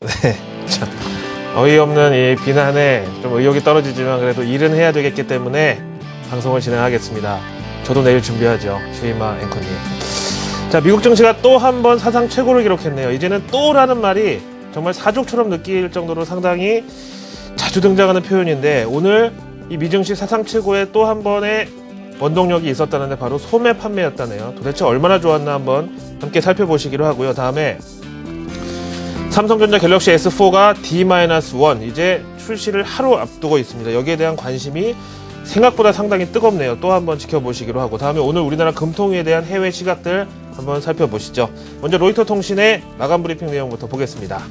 네, 참 어이없는 이 비난에 좀 의욕이 떨어지지만 그래도 일은 해야 되겠기 때문에 방송을 진행하겠습니다. 저도 내일 준비하죠. 최희마 앵커님. 자, 미국 증시가 또 한 번 사상 최고를 기록했네요. 이제는 또라는 말이 정말 사족처럼 느낄 정도로 상당히 자주 등장하는 표현인데, 오늘 이 미증시 사상 최고의 또 한 번의 원동력이 있었다는데 바로 소매 판매였다네요. 도대체 얼마나 좋았나 한번 함께 살펴보시기로 하고요. 다음에 삼성전자 갤럭시 S4가 D-1 이제 출시를 하루 앞두고 있습니다. 여기에 대한 관심이 생각보다 상당히 뜨겁네요. 또 한번 지켜보시기로 하고, 다음에 오늘 우리나라 금통위에 대한 해외 시각들 한번 살펴보시죠. 먼저 로이터 통신의 마감 브리핑 내용부터 보겠습니다.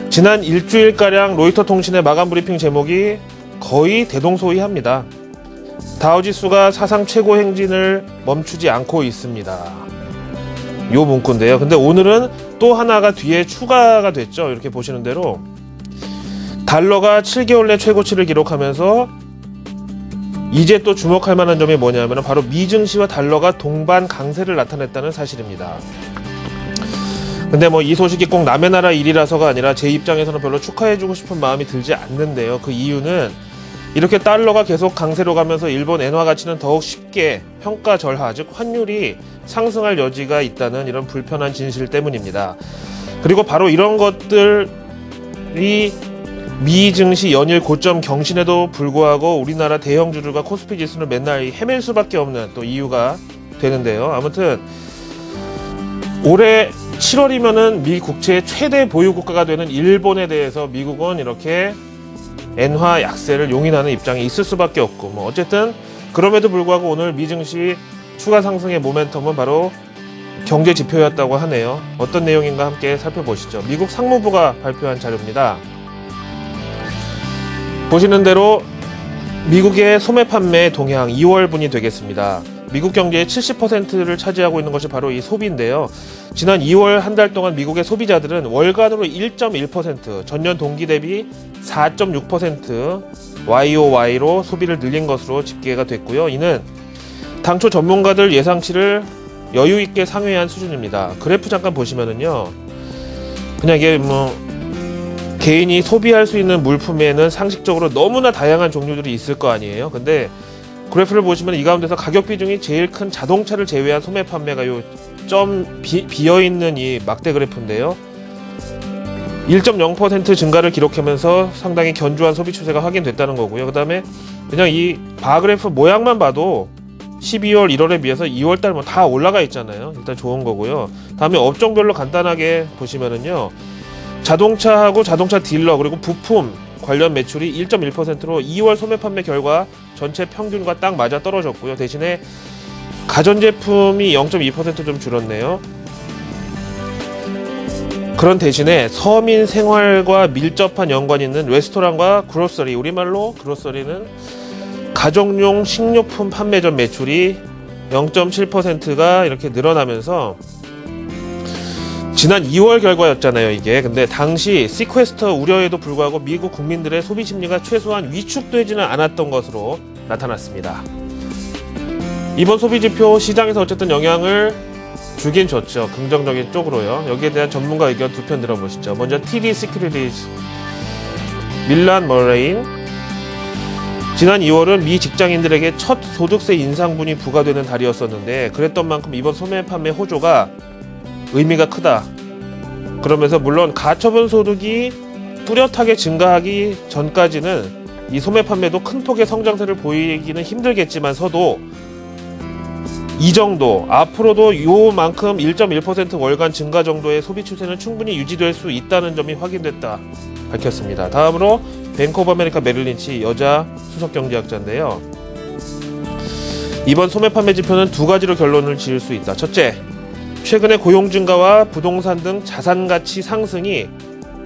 지난 일주일가량 로이터 통신의 마감 브리핑 제목이 거의 대동소이합니다. 다우지수가 사상 최고 행진을 멈추지 않고 있습니다. 요 문구인데요. 근데 오늘은 또 하나가 뒤에 추가가 됐죠. 이렇게 보시는 대로 달러가 7개월 내 최고치를 기록하면서 이제 또 주목할 만한 점이 뭐냐면 바로 미증시와 달러가 동반 강세를 나타냈다는 사실입니다. 근데 뭐 이 소식이 꼭 남의 나라 일이라서가 아니라 제 입장에서는 별로 축하해주고 싶은 마음이 들지 않는데요. 그 이유는 이렇게 달러가 계속 강세로 가면서 일본 엔화 가치는 더욱 쉽게 평가절하, 즉 환율이 상승할 여지가 있다는 이런 불편한 진실 때문입니다. 그리고 바로 이런 것들이 미 증시 연일 고점 경신에도 불구하고 우리나라 대형주들과 코스피 지수는 맨날 헤맬 수밖에 없는 또 이유가 되는데요. 아무튼 올해 7월이면은 미 국채의 최대 보유국가가 되는 일본에 대해서 미국은 이렇게 엔화 약세를 용인하는 입장이 있을 수밖에 없고, 뭐 어쨌든 그럼에도 불구하고 오늘 미 증시 추가 상승의 모멘텀은 바로 경제 지표였다고 하네요. 어떤 내용인가 함께 살펴보시죠. 미국 상무부가 발표한 자료입니다. 보시는 대로 미국의 소매 판매 동향 2월분이 되겠습니다. 미국 경제의 70%를 차지하고 있는 것이 바로 이 소비인데요. 지난 2월 한 달 동안 미국의 소비자들은 월간으로 1.1%, 전년 동기 대비 4.6% YOY로 소비를 늘린 것으로 집계가 됐고요. 이는 당초 전문가들 예상치를 여유있게 상회한 수준입니다. 그래프 잠깐 보시면은요, 그냥 이게 뭐 개인이 소비할 수 있는 물품에는 상식적으로 너무나 다양한 종류들이 있을 거 아니에요. 근데 그래프를 보시면 이 가운데서 가격 비중이 제일 큰 자동차를 제외한 소매 판매가 요 점 비어있는 이 막대 그래프인데요. 1.0% 증가를 기록하면서 상당히 견조한 소비 추세가 확인됐다는 거고요. 그 다음에 그냥 이 바그래프 모양만 봐도 12월, 1월에 비해서 2월달 뭐 다 올라가 있잖아요. 일단 좋은 거고요. 다음에 업종별로 간단하게 보시면은요, 자동차하고 자동차 딜러 그리고 부품 관련 매출이 1.1%로 2월 소매 판매 결과 전체 평균과 딱 맞아 떨어졌고요. 대신에 가전제품이 0.2% 좀 줄었네요. 그런 대신에 서민 생활과 밀접한 연관이 있는 레스토랑과 그로서리, 우리말로 그로서리는 가정용 식료품 판매점 매출이 0.7%가 이렇게 늘어나면서 지난 2월 결과였잖아요, 이게. 근데 당시 시퀘스터 우려에도 불구하고 미국 국민들의 소비 심리가 최소한 위축되지는 않았던 것으로 나타났습니다. 이번 소비지표 시장에서 어쨌든 영향을 주긴 줬죠. 긍정적인 쪽으로요. 여기에 대한 전문가 의견 두 편 들어보시죠. 먼저 TD 시큐리티즈 밀란 머레인, 지난 2월은 미 직장인들에게 첫 소득세 인상분이 부과되는 달이었었는데 그랬던 만큼 이번 소매 판매 호조가 의미가 크다. 그러면서 물론 가처분 소득이 뚜렷하게 증가하기 전까지는 이 소매 판매도 큰 폭의 성장세를 보이기는 힘들겠지만서도 이 정도, 앞으로도 요만큼 1.1% 월간 증가 정도의 소비 추세는 충분히 유지될 수 있다는 점이 확인됐다 밝혔습니다. 다음으로 뱅크 오브 아메리카 메릴린치 여자 수석경제학자인데요. 이번 소매 판매 지표는 두 가지로 결론을 지을 수 있다. 첫째, 최근의 고용 증가와 부동산 등 자산 가치 상승이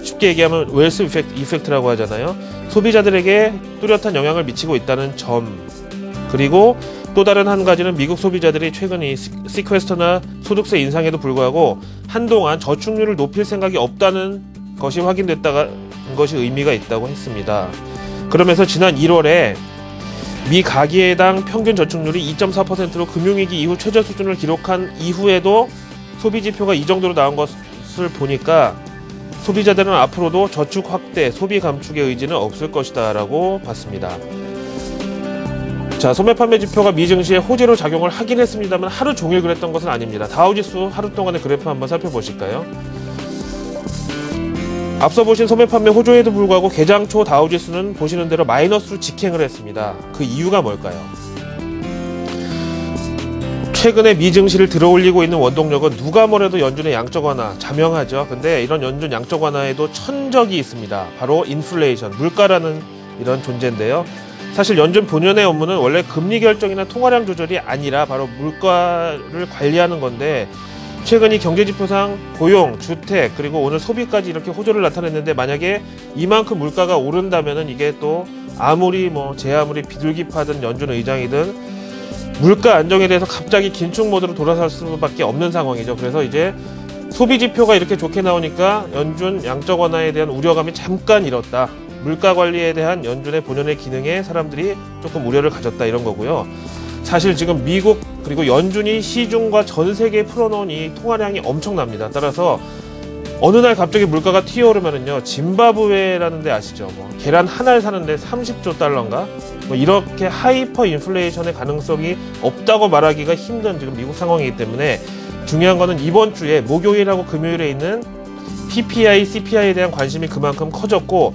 쉽게 얘기하면 웰스 이펙트라고 하잖아요. 소비자들에게 뚜렷한 영향을 미치고 있다는 점. 그리고 또 다른 한 가지는 미국 소비자들이 최근 이 시퀘스터나 소득세 인상에도 불구하고 한동안 저축률을 높일 생각이 없다는 것이 확인됐다는 것이 의미가 있다고 했습니다. 그러면서 지난 1월에 미 가계당 평균 저축률이 2.4%로 금융위기 이후 최저 수준을 기록한 이후에도 소비지표가 이 정도로 나온 것을 보니까 소비자들은 앞으로도 저축 확대, 소비 감축의 의지는 없을 것이다 라고 봤습니다. 자, 소매 판매 지표가 미 증시에 호재로 작용을 하긴 했습니다만 하루 종일 그랬던 것은 아닙니다. 다우지수 하루 동안의 그래프 한번 살펴보실까요? 앞서 보신 소매 판매 호조에도 불구하고 개장 초 다우지수는 보시는 대로 마이너스로 직행을 했습니다. 그 이유가 뭘까요? 최근에 미 증시를 들어올리고 있는 원동력은 누가 뭐래도 연준의 양적 완화, 자명하죠. 근데 이런 연준 양적 완화에도 천적이 있습니다. 바로 인플레이션, 물가라는 이런 존재인데요. 사실 연준 본연의 업무는 원래 금리 결정이나 통화량 조절이 아니라 바로 물가를 관리하는 건데, 최근 이 경제지표상 고용, 주택, 그리고 오늘 소비까지 이렇게 호조를 나타냈는데, 만약에 이만큼 물가가 오른다면은 이게 또 아무리 제 아무리 비둘기파든 연준 의장이든 물가 안정에 대해서 갑자기 긴축 모드로 돌아설 수밖에 없는 상황이죠. 그래서 이제 소비 지표가 이렇게 좋게 나오니까 연준 양적 완화에 대한 우려감이 잠깐 잃었다. 물가 관리에 대한 연준의 본연의 기능에 사람들이 조금 우려를 가졌다, 이런 거고요. 사실 지금 미국 그리고 연준이 시중과 전 세계에 풀어놓은 이 통화량이 엄청납니다. 따라서 어느 날 갑자기 물가가 튀어오르면은요, 짐바브웨라는 데 아시죠? 계란 하나를 사는데 30조 달러인가? 이렇게 하이퍼 인플레이션의 가능성이 없다고 말하기가 힘든 지금 미국 상황이기 때문에, 중요한 거는 이번 주에 목요일하고 금요일에 있는 PPI, CPI에 대한 관심이 그만큼 커졌고,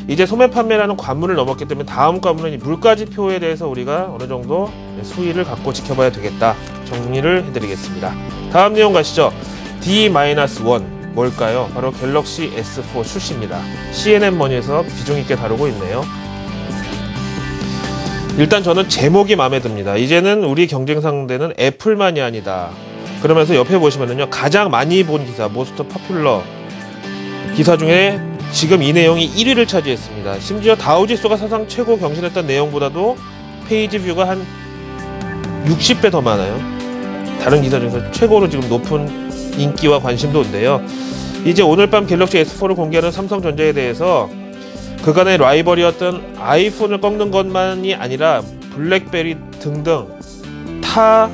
이제 소매 판매라는 관문을 넘었기 때문에 다음 관문은 이 물가 지표에 대해서 우리가 어느 정도 수위를 갖고 지켜봐야 되겠다, 정리를 해드리겠습니다. 다음 내용 가시죠. D-1 뭘까요? 바로 갤럭시 S4 출시입니다. CNN머니에서 비중 있게 다루고 있네요. 일단 저는 제목이 마음에 듭니다. 이제는 우리 경쟁 상대는 애플만이 아니다. 그러면서 옆에 보시면은요, 가장 많이 본 기사, 모스트 퍼퓰러 기사 중에 지금 이 내용이 1위를 차지했습니다. 심지어 다우지수가 사상 최고 경신했던 내용보다도 페이지 뷰가 한 60배 더 많아요. 다른 기사 중에서 최고로 지금 높은 인기와 관심도인데요. 이제 오늘 밤 갤럭시 S4를 공개하는 삼성전자에 대해서 그간의 라이벌이었던 아이폰을 꺾는 것만이 아니라 블랙베리 등등 타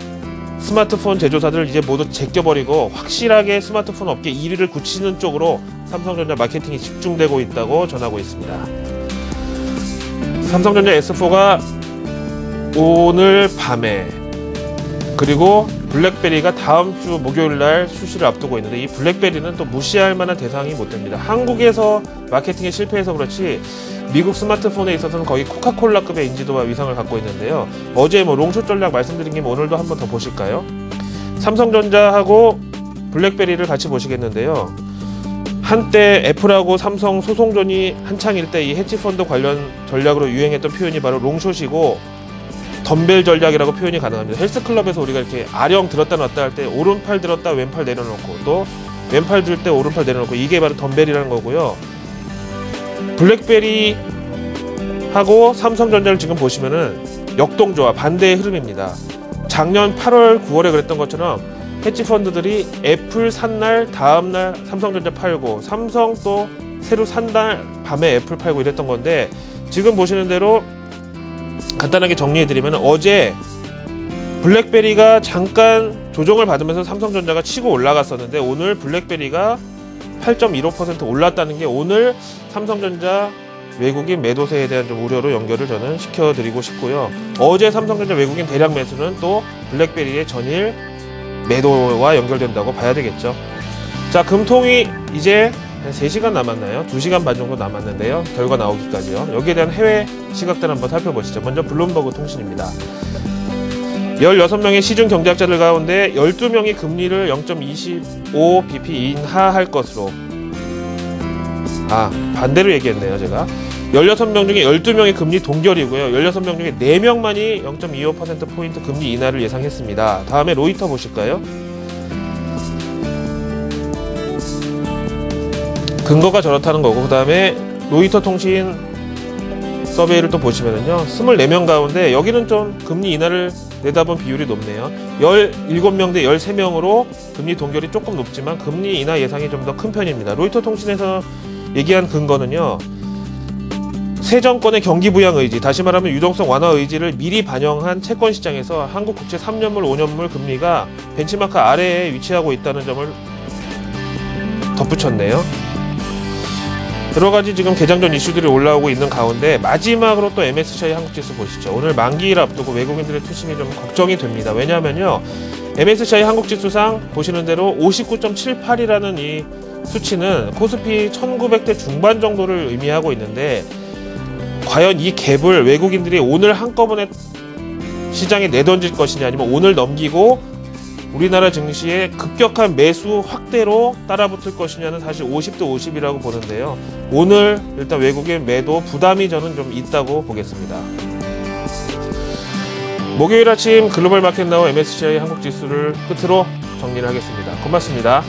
스마트폰 제조사들을 이제 모두 제껴버리고 확실하게 스마트폰 업계 1위를 굳히는 쪽으로 삼성전자 마케팅이 집중되고 있다고 전하고 있습니다. 삼성전자 S4가 오늘 밤에, 그리고 블랙베리가 다음 주 목요일날 출시를 앞두고 있는데, 이 블랙베리는 또 무시할 만한 대상이 못 됩니다. 한국에서 마케팅에 실패해서 그렇지 미국 스마트폰에 있어서는 거의 코카콜라급의 인지도와 위상을 갖고 있는데요. 어제 롱숏 전략 말씀드린 김에 오늘도 한번 더 보실까요? 삼성전자하고 블랙베리를 같이 보시겠는데요. 한때 애플하고 삼성 소송전이 한창일 때 이 헤지펀드 관련 전략으로 유행했던 표현이 바로 롱숏이고 덤벨 전략이라고 표현이 가능합니다. 헬스클럽에서 우리가 이렇게 아령 들었다 놨다 할 때 오른팔 들었다 왼팔 내려놓고, 또 왼팔 들 때 오른팔 내려놓고, 이게 바로 덤벨이라는 거고요. 블랙베리하고 삼성전자를 지금 보시면은 역동조화, 반대의 흐름입니다. 작년 8월 9월에 그랬던 것처럼 헤지펀드들이 애플 산 날 다음날 삼성전자 팔고, 삼성 또 새로 산 날 밤에 애플 팔고 이랬던 건데, 지금 보시는 대로 간단하게 정리해드리면 어제 블랙베리가 잠깐 조정을 받으면서 삼성전자가 치고 올라갔었는데, 오늘 블랙베리가 8.15% 올랐다는 게 오늘 삼성전자 외국인 매도세에 대한 좀 우려로 연결을 저는 시켜드리고 싶고요. 어제 삼성전자 외국인 대량 매수는 또 블랙베리의 전일 매도와 연결된다고 봐야 되겠죠. 자, 금통이 이제 한 3시간 남았나요? 2시간 반 정도 남았는데요. 결과 나오기까지요. 여기에 대한 해외 시각들 한번 살펴보시죠. 먼저 블룸버그 통신입니다. 16명의 시중 경제학자들 가운데 12명이 금리를 0.25bp 인하할 것으로, 반대로 얘기했네요, 제가. 16명 중에 12명의 금리 동결이고요. 16명 중에 4명만이 0.25%포인트 금리 인하를 예상했습니다. 다음에 로이터 보실까요? 근거가 저렇다는 거고, 그 다음에 로이터 통신 서베이를 또 보시면은요, 24명 가운데 여기는 좀 금리 인하를 내다본 비율이 높네요. 17명 대 13명으로 금리 동결이 조금 높지만 금리 인하 예상이 좀 더 큰 편입니다. 로이터 통신에서 얘기한 근거는요, 새 정권의 경기 부양 의지, 다시 말하면 유동성 완화 의지를 미리 반영한 채권 시장에서 한국 국채 3년물, 5년물 금리가 벤치마크 아래에 위치하고 있다는 점을 덧붙였네요. 여러 가지 지금 개장 전 이슈들이 올라오고 있는 가운데 마지막으로 또 MSCI 한국지수 보시죠. 오늘 만기일 앞두고 외국인들의 투심이 좀 걱정이 됩니다. 왜냐하면요, MSCI 한국지수상 보시는 대로 59.78이라는 이 수치는 코스피 1900대 중반 정도를 의미하고 있는데, 과연 이 갭을 외국인들이 오늘 한꺼번에 시장에 내던질 것이냐, 아니면 오늘 넘기고 우리나라 증시의 급격한 매수 확대로 따라붙을 것이냐는 사실 50대 50이라고 보는데요. 오늘 일단 외국인 매도 부담이 저는 좀 있다고 보겠습니다. 목요일 아침 글로벌 마켓 나우 MSCI 한국 지수를 끝으로 정리를 하겠습니다. 고맙습니다.